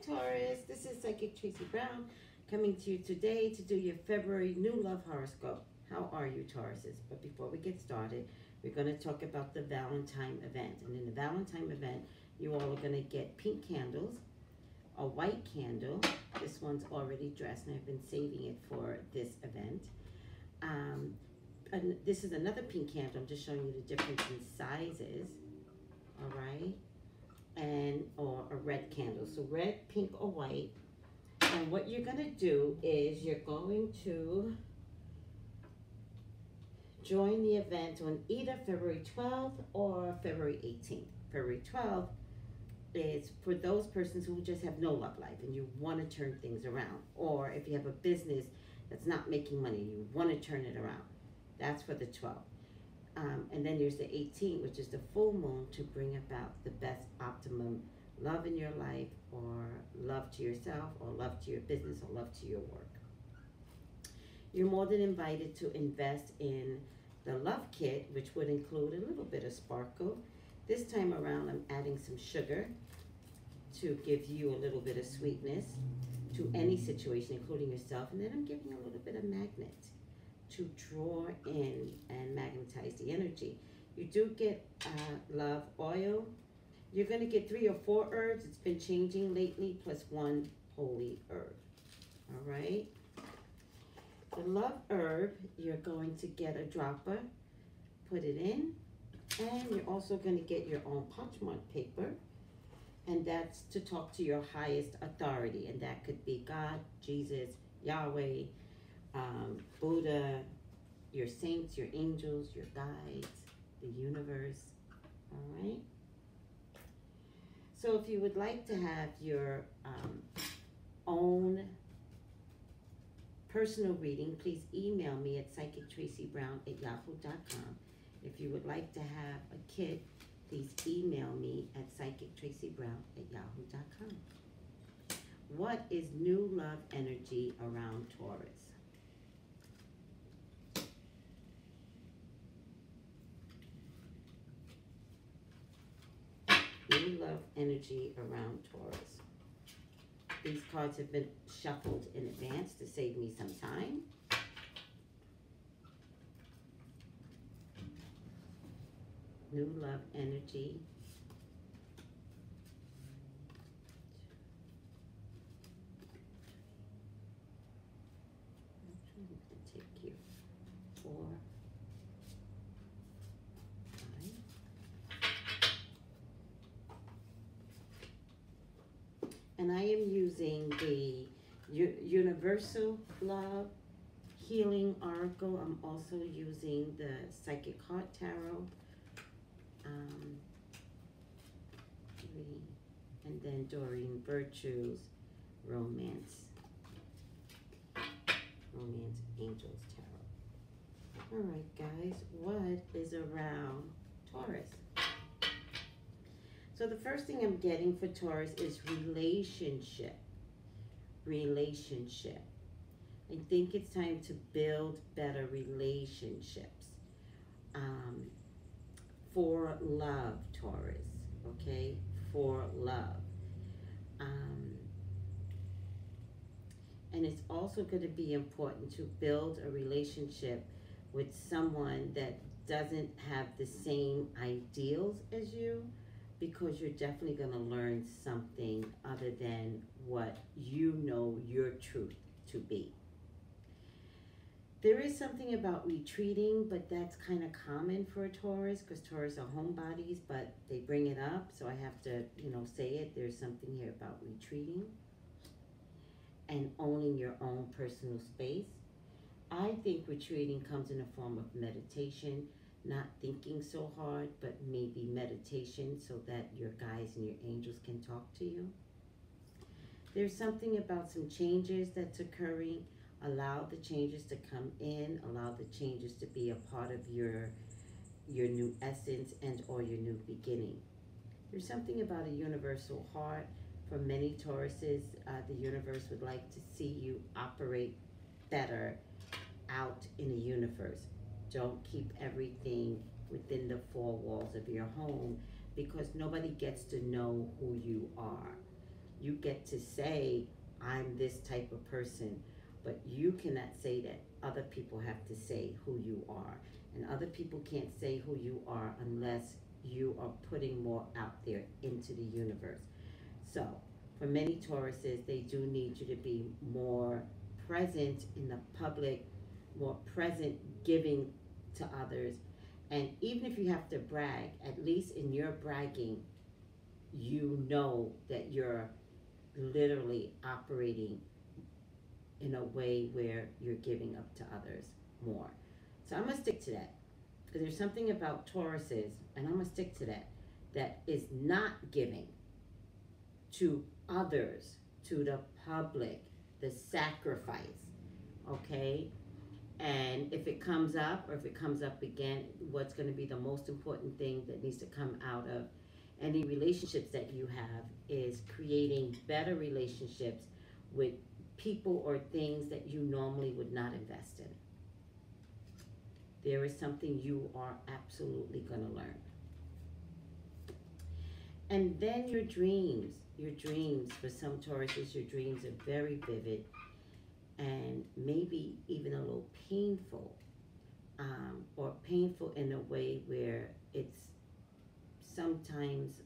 Taurus, this is Psychic Tracy Brown coming to you today to do your February new love horoscope. How are you, Tauruses? But before we get started, we're going to talk about the Valentine event. And in the Valentine event, you all are going to get pink candles, a white candle. This one's already dressed and I've been saving it for this event. And this is another pink candle. I'm just showing you the difference in sizes. All right. Or a red candle. So red, pink, or white. And what you're going to do is you're going to join the event on either February 12th or February 18th. February 12th is for those persons who just have no love life and you want to turn things around. Or if you have a business that's not making money, you want to turn it around. That's for the 12th. And then there's the 18th, which is the full moon, to bring about the best optimum love in your life, or love to yourself, or love to your business, or love to your work. You're more than invited to invest in the love kit, which would include a little bit of sparkle. This time around, I'm adding some sugar to give you a little bit of sweetness to any situation, including yourself. And then I'm giving you a little bit of magnet to draw in and magnetize the energy. You do get love oil. You're going to get 3 or 4 herbs. It's been changing lately, plus 1 holy herb. All right. The love herb, you're going to get a dropper, put it in, and you're also going to get your own parchment paper, and that's to talk to your highest authority, and that could be God, Jesus, Yahweh, Buddha, your saints, your angels, your guides, the universe. All right. So if you would like to have your own personal reading, please email me at psychictraceybrown@yahoo.com. If you would like to have a kit, please email me at psychictraceybrown@yahoo.com. What is new love energy around Taurus? New love energy around Taurus. These cards have been shuffled in advance to save me some time. New love energy. I'm going to take you 4, 5. And I am using the Universal Love Healing Oracle. I'm also using the Psychic Heart Tarot. And then Doreen Virtue's Romance Angels Tarot. All right, guys, what is around Taurus? So the first thing I'm getting for Taurus is relationship. Relationship. I think it's time to build better relationships. For love, Taurus. Okay? For love. And it's also going to be important to build a relationship with someone that doesn't have the same ideals as you, because you're definitely going to learn something other than what you know your truth to be. There is something about retreating, but that's kind of common for a Taurus, because Taurus are homebodies, but they bring it up, so I have to, say it. There's something here about retreating and owning your own personal space. I think retreating comes in a form of meditation, not thinking so hard, but maybe meditation so that your guides and your angels can talk to you. There's something about some changes that's occurring. Allow the changes to come in. Allow the changes to be a part of your new essence and or your new beginning. There's something about a universal heart. For many Tauruses, the universe would like to see you operate better out in the universe. Don't keep everything within the 4 walls of your home, because nobody gets to know who you are. You get to say, I'm this type of person, but you cannot say that. Other people have to say who you are. And other people can't say who you are unless you are putting more out there into the universe. So, for many Tauruses, they do need you to be more present in the public, more present giving to others. And even if you have to brag, at least in your bragging, you know that you're literally operating in a way where you're giving up to others more. So I'm going to stick to that. Because there's something about Tauruses, and I'm going to stick to that, that is not giving to others, to the public, the sacrifice, okay? And if it comes up, or if it comes up again, what's going to be the most important thing that needs to come out of any relationships that you have is creating better relationships with people or things that you normally would not invest in. There is something you are absolutely going to learn. And then your dreams, for some Tauruses, your dreams are very vivid and maybe even a little painful, or painful in a way where it's sometimes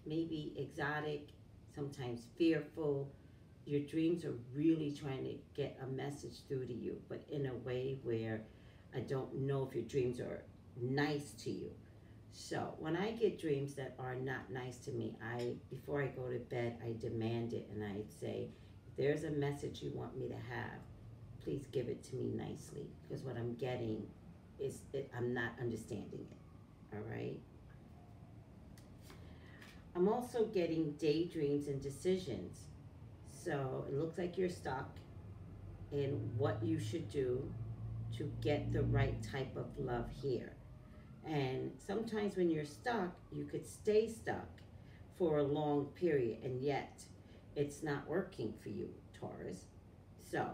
maybe exotic, sometimes fearful. Your dreams are really trying to get a message through to you, but in a way where I don't know if your dreams are nice to you. So when I get dreams that are not nice to me, before I go to bed, I demand it, and I say, if there's a message you want me to have, please give it to me nicely, because what I'm getting is, I'm not understanding it, all right? I'm also getting daydreams and decisions. So it looks like you're stuck in what you should do to get the right type of love here. And sometimes when you're stuck, you could stay stuck for a long period, and yet it's not working for you, Taurus. So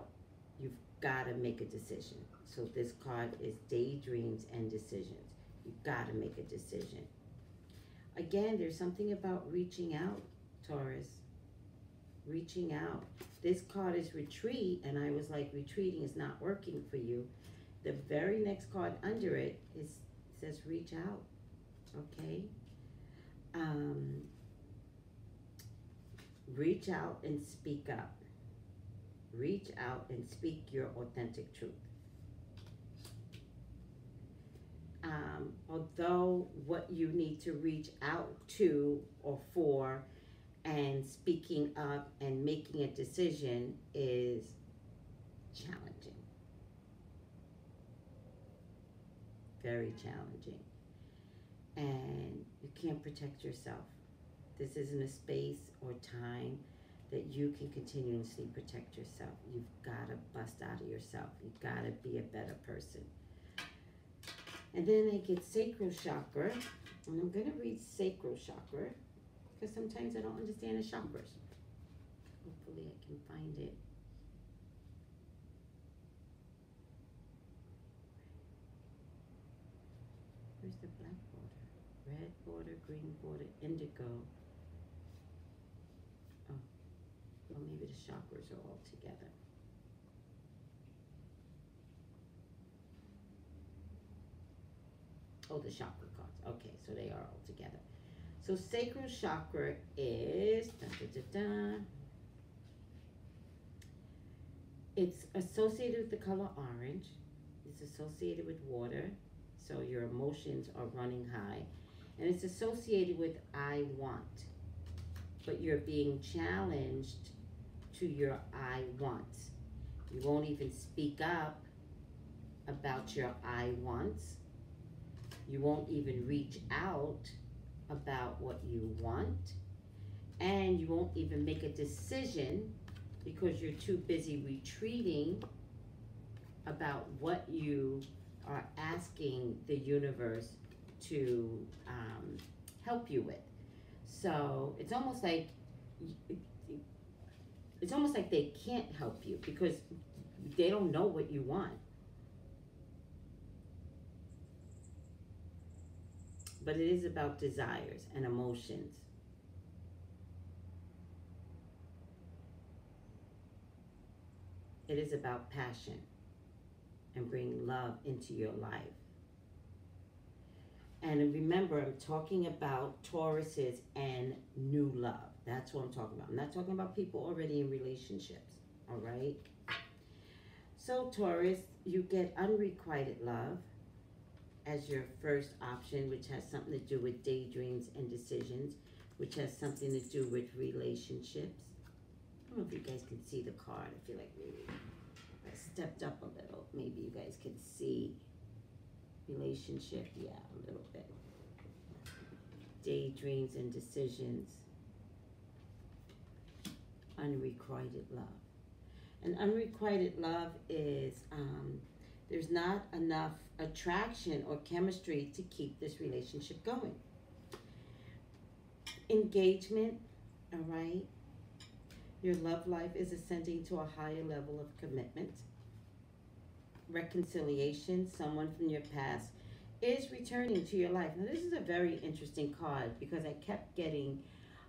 you've got to make a decision. So this card is daydreams and decisions. You've got to make a decision. Again, there's something about reaching out, Taurus. Reaching out. This card is retreat, and I was like, retreating is not working for you. The very next card under it says reach out, okay? Reach out and speak up. Reach out and speak your authentic truth. Although what you need to reach out to or for and speaking up and making a decision is challenging. Very challenging. And you can't protect yourself. This isn't a space or time that you can continuously protect yourself. You've got to bust out of yourself. You've got to be a better person. And then I get sacral chakra, and I'm going to read sacral chakra because sometimes I don't understand the chakras. Hopefully I can find it. Where's the black border? Red border, green border, indigo. Oh, well, maybe the chakras are all together. Oh, the chakra cards. Okay, so they are all together. So sacral chakra is, it's associated with the color orange. It's associated with water. So your emotions are running high. And it's associated with I want. But you're being challenged to your I want. You won't even speak up about your I wants. You won't even reach out about what you want. And you won't even make a decision because you're too busy retreating about what you are asking the universe to help you with. So it's almost like they can't help you because they don't know what you want. But it is about desires and emotions. It is about passion and bringing love into your life. And remember, I'm talking about Tauruses and new love. That's what I'm talking about. I'm not talking about people already in relationships, all right? So, Taurus, you get unrequited love as your first option, which has something to do with daydreams and decisions, which has something to do with relationships. I don't know if you guys can see the card. I feel like maybe if I stepped up a little, maybe you guys can see relationship. Yeah, a little bit. Daydreams and decisions. Unrequited love. And unrequited love is there's not enough attraction or chemistry to keep this relationship going. Engagement, all right? Your love life is ascending to a higher level of commitment. Reconciliation, someone from your past is returning to your life. Now, this is a very interesting card because I kept getting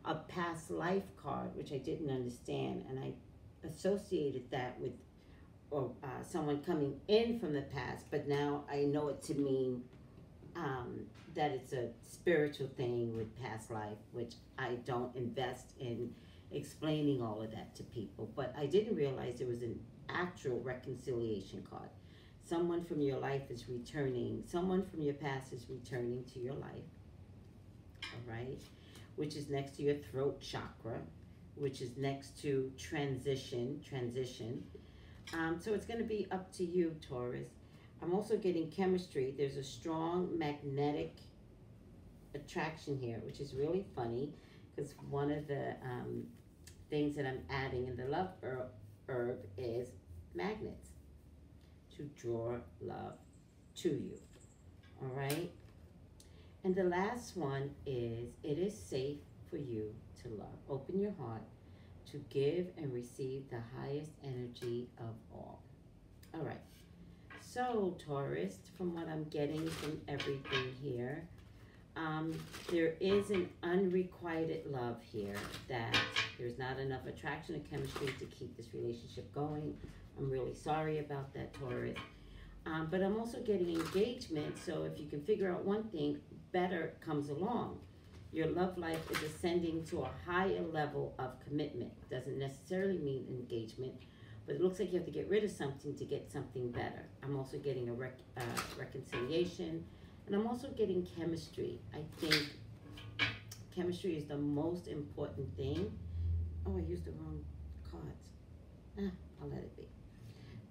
a past life card, which I didn't understand, and I associated that with someone coming in from the past, but now I know it to mean that it's a spiritual thing with past life, which I don't invest in explaining all of that to people. But I didn't realize it was an actual reconciliation card. Someone from your life is returning, someone from your past is returning to your life, all right? Which is next to your throat chakra, which is next to transition. So it's going to be up to you, Taurus. I'm also getting chemistry. There's a strong magnetic attraction here, which is really funny because one of the things that I'm adding in the love herb is magnets to draw love to you. All right? And the last one is, it is safe for you to love. Open your heart to give and receive the highest energy of all. All right. So, Taurus, from what I'm getting from everything here, there is an unrequited love here, that there's not enough attraction or chemistry to keep this relationship going. I'm really sorry about that, Taurus. But I'm also getting engagement, so if you can figure out one thing, better comes along. Your love life is ascending to a higher level of commitment. Doesn't necessarily mean engagement, but it looks like you have to get rid of something to get something better. I'm also getting a reconciliation, and I'm also getting chemistry. I think chemistry is the most important thing. Oh, I used the wrong cards. I'll let it be.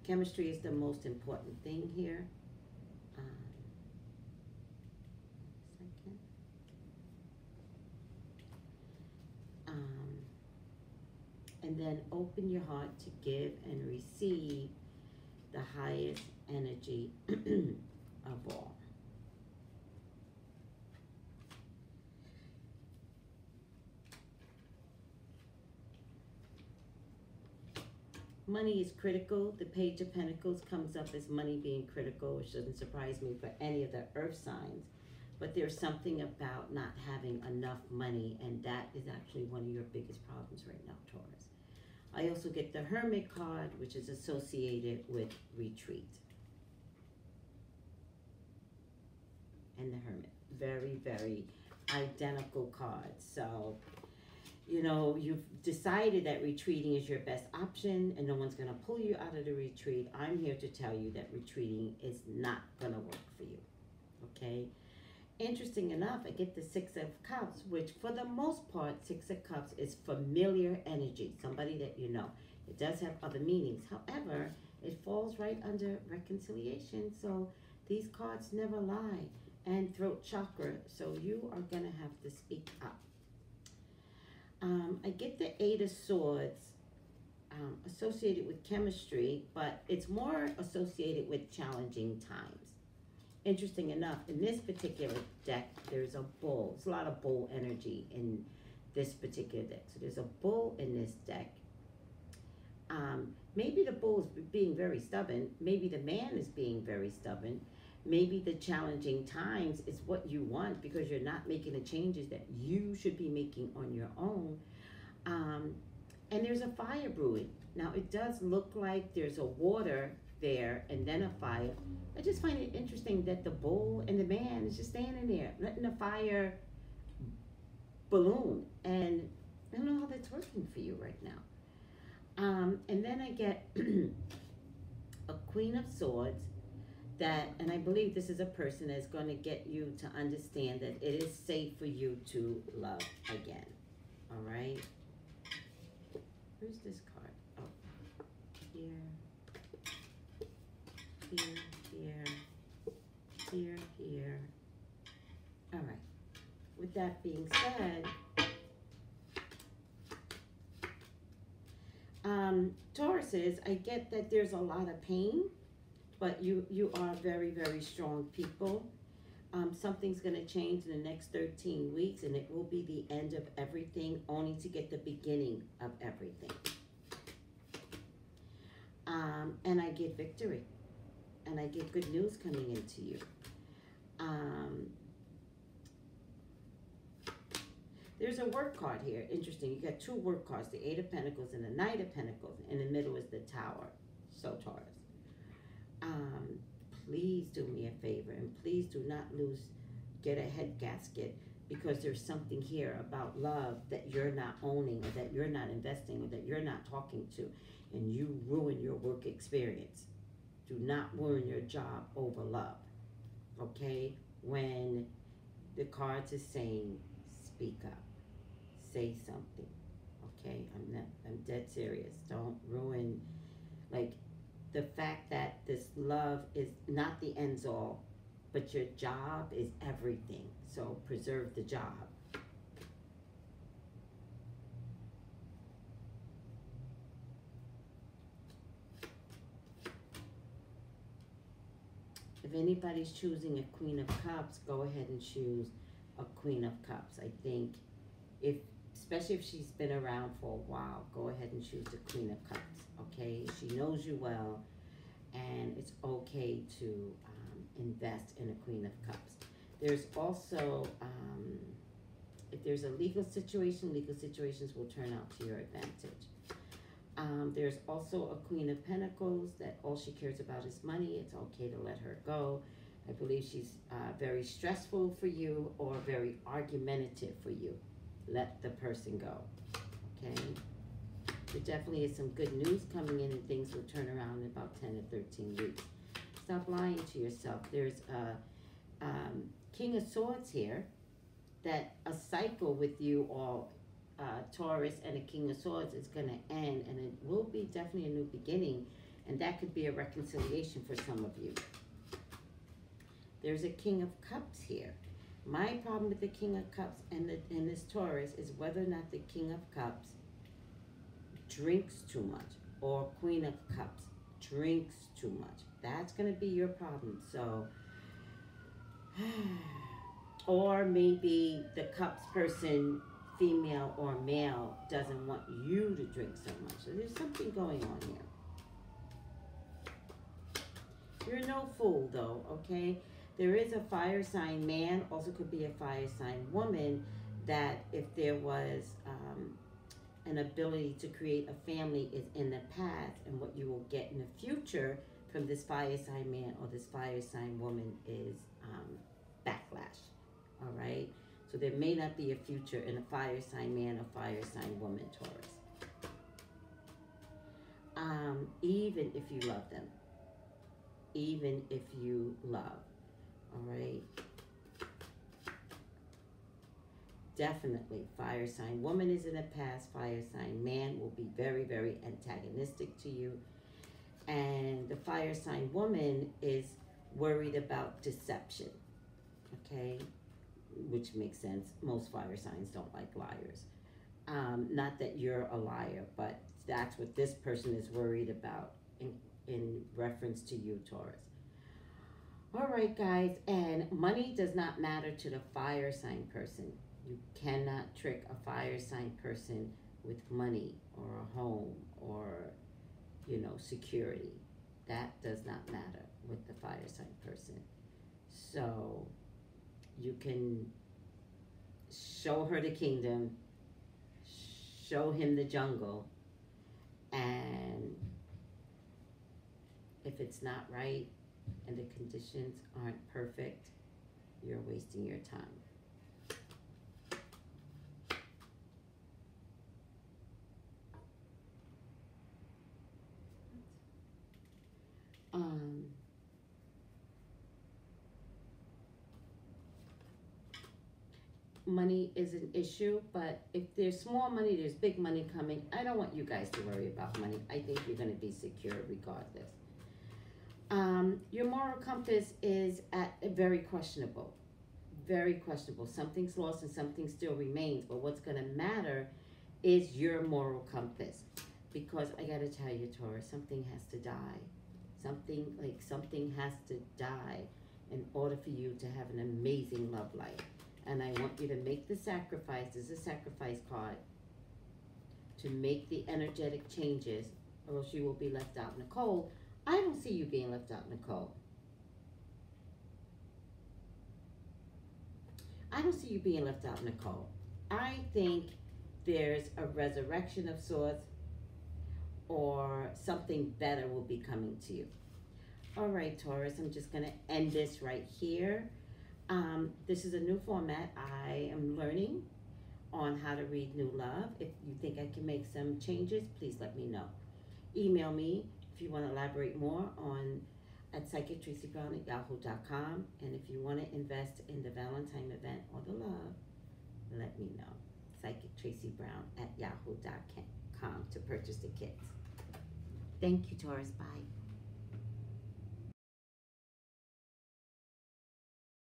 Chemistry is the most important thing here. And then open your heart to give and receive the highest energy of all. Money is critical. The Page of Pentacles comes up as money being critical, which doesn't surprise me for any of the earth signs. But there's something about not having enough money, and that is actually one of your biggest problems right now, Taurus. I also get the Hermit card, which is associated with retreat. And the Hermit. Very, very identical cards. So, you know, you've decided that retreating is your best option and no one's going to pull you out of the retreat. I'm here to tell you that retreating is not going to work for you. Okay? Interesting enough, I get the Six of Cups, which for the most part, Six of Cups is familiar energy, somebody that you know. It does have other meanings. However, it falls right under reconciliation, so these cards never lie. And throat chakra, so you are going to have to speak up. I get the Eight of Swords associated with chemistry, but it's more associated with challenging times. Interesting enough, in this particular deck, there's a bull. There's a lot of bull energy in this particular deck. So there's a bull in this deck. Maybe the bull is being very stubborn. Maybe the man is being very stubborn. Maybe the challenging times is what you want because you're not making the changes that you should be making on your own. And there's a fire brewing. Now, it does look like there's a water there and then a fire. I just find it interesting that the bull and the man is just standing there, letting the fire balloon. And I don't know how that's working for you right now. And then I get a Queen of Swords that, and I believe this is a person that's going to get you to understand that it is safe for you to love again. All right? Where's this card? Oh, here, here. All right. With that being said, Tauruses, I get that there's a lot of pain, but you are very, very strong people. Something's going to change in the next 13 weeks, and it will be the end of everything, only to get the beginning of everything. And I get victory, and I get good news coming into you. There's a work card here. Interesting. You got two work cards, the Eight of Pentacles and the Knight of Pentacles. In the middle is the Tower. So, Taurus. Please do me a favor, and please do not get a head gasket, because there's something here about love that you're not owning, or that you're not investing, or that you're not talking to, and you ruin your work experience. Do not ruin your job over love. Okay? When the cards are saying, speak up. Say something. Okay? I'm dead serious. Don't ruin, like, the fact that this love is not the ends all, but your job is everything. So preserve the job. If anybody's choosing a Queen of Cups, go ahead and choose a Queen of Cups. I think especially if she's been around for a while, go ahead and choose the Queen of Cups. Okay, she knows you well, and it's okay to invest in a Queen of Cups. There's also, if there's a legal situations will turn out to your advantage. There's also a Queen of Pentacles that all she cares about is money. It's okay to let her go. I believe she's very stressful for you, or very argumentative for you. Let the person go. Okay? There definitely is some good news coming in, and things will turn around in about 10 to 13 weeks. Stop lying to yourself. There's a King of Swords here, that a cycle with you all, Taurus and a King of Swords, is going to end, and it will be definitely a new beginning, and that could be a reconciliation for some of you. There's a King of Cups here. My problem with the King of Cups and this Taurus is whether or not the King of Cups drinks too much, or Queen of Cups drinks too much. That's going to be your problem. So, or maybe the Cups person, female or male, doesn't want you to drink so much. So there's something going on here. You're no fool, though, okay? There is a fire sign man, also could be a fire sign woman, that if there was an ability to create a family is in the past, and what you will get in the future from this fire sign man or this fire sign woman is backlash. All right? So there may not be a future in a fire sign man or fire sign woman, Taurus. Even if you love them. Even if you love. All right? Definitely, fire sign woman is in the past. Fire sign man will be very, very antagonistic to you. And the fire sign woman is worried about deception. Okay? Which makes sense. Most fire signs don't like liars. Not that you're a liar, but that's what this person is worried about in reference to you, Taurus. All right, guys. And money does not matter to the fire sign person. You cannot trick a fire sign person with money or a home or, you know, security. That does not matter with the fire sign person. So you can show her the kingdom, show him the jungle, And if it's not right and the conditions aren't perfect, you're wasting your time. Money is an issue, but if there's small money, there's big money coming. I don't want you guys to worry about money. I think you're going to be secure regardless. Your moral compass is very questionable. Very questionable. Something's lost and something still remains, but what's going to matter is your moral compass. Because I got to tell you, Taurus, something has to die. Something has to die in order for you to have an amazing love life. And I want you to make the sacrifice. This is a sacrifice card. To make the energetic changes, or else you will be left out in the cold. I don't see you being left out in the cold. I don't see you being left out in the cold. I think there's a resurrection of sorts, or something better will be coming to you. All right, Taurus, I'm just going to end this right here. This is a new format. I am learning on how to read new love. If you think I can make some changes, please let me know. Email me if you want to elaborate more on at psychictraceybrown@yahoo.com. And if you want to invest in the Valentine event or the love, let me know. psychictraceybrown@yahoo.com to purchase the kits. Thank you, Taurus. Bye.